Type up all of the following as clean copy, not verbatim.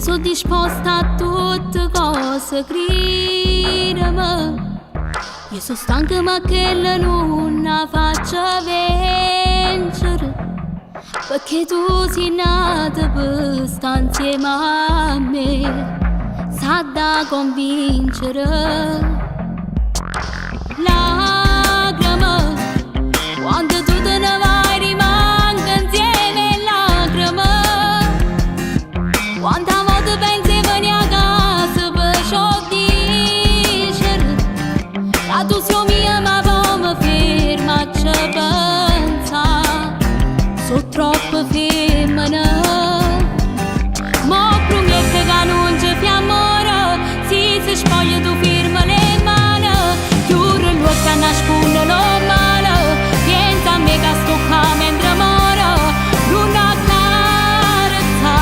sono disposta a tutte cose, credimi. Io sono stanca ma che non la faccio vincere, perché tu sei nata per stare insieme a me, sa da convincere. Lacrime, quando tu te ne vai rimango insieme lacrime. Quanta volte pensi veni a casa per ciò dicere, la tu sei mia ma poi mi ferma a ci pensa, sono troppo femmina. Mo promette che non ci fai amore, si spoglia tu firma le mani, chiude l'occhio a nascondere lo male, pensa a me che sto qua mentre muore, non accarezza,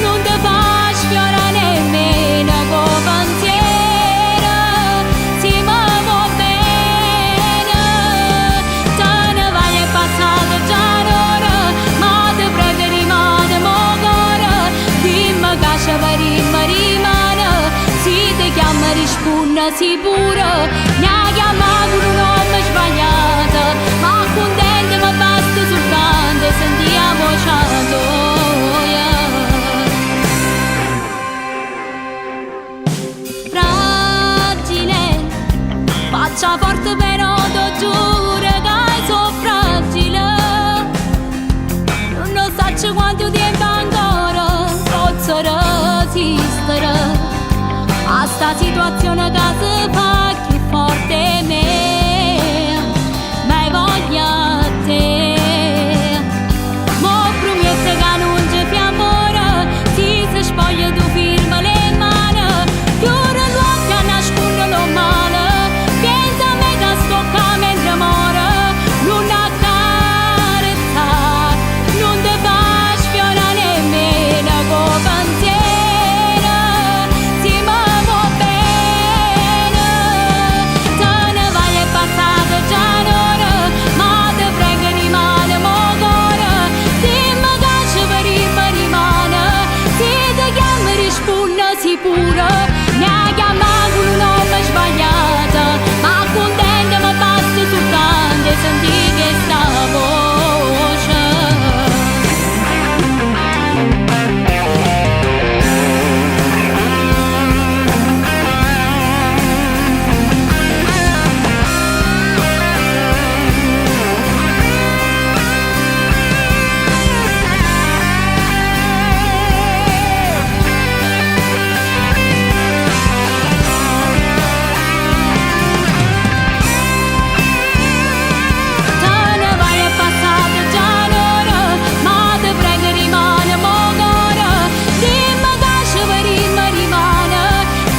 non ti fa sfiorare nemmeno con pensiero, si muove bene, te ne vai e passata già un'ora, ma ti prego rimane mo cuore, dimmi che ci rimane, si ti chiama risponde sicuro, ne chiama con un nome sbagliato, ma contenta ma basta soltanto sentiamo ciato. Fragile, faccia forte però ti giuro che sono fragile, non so quanto tempo ancora posso resistere a sta situazione che si fa più forte me, ma voglia te. Mo promette che non ci fai amore, si spoglia tu firma le mani, chiude l'occhio a nascondere lo male, pensa a me che sto qua mentre muore, non accarezza, non ti fa sfiorare nemmeno con pensiero, si muove bene, te ne vai e passata già un'ora, ma ti prego rimane mo cuore, dimmi che ci rimane, se ti chiama risponde sicuro, ne chiama con un nome sbagliato, ma contenta ma basta soltanto sentire questa voce. Te ne vai e passata già un'ora, ma ti prego rimane mo cuore, dimmi che ci rimane,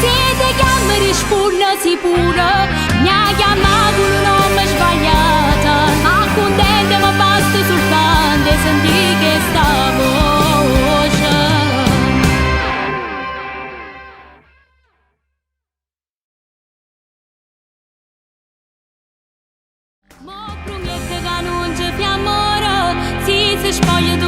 se ti chiama risponde sicuro, ne chiama con un nome sbagliato, ma contenta ma basta soltanto sentire questa voce. Mo promette che non ci fai amore, si spoglia tu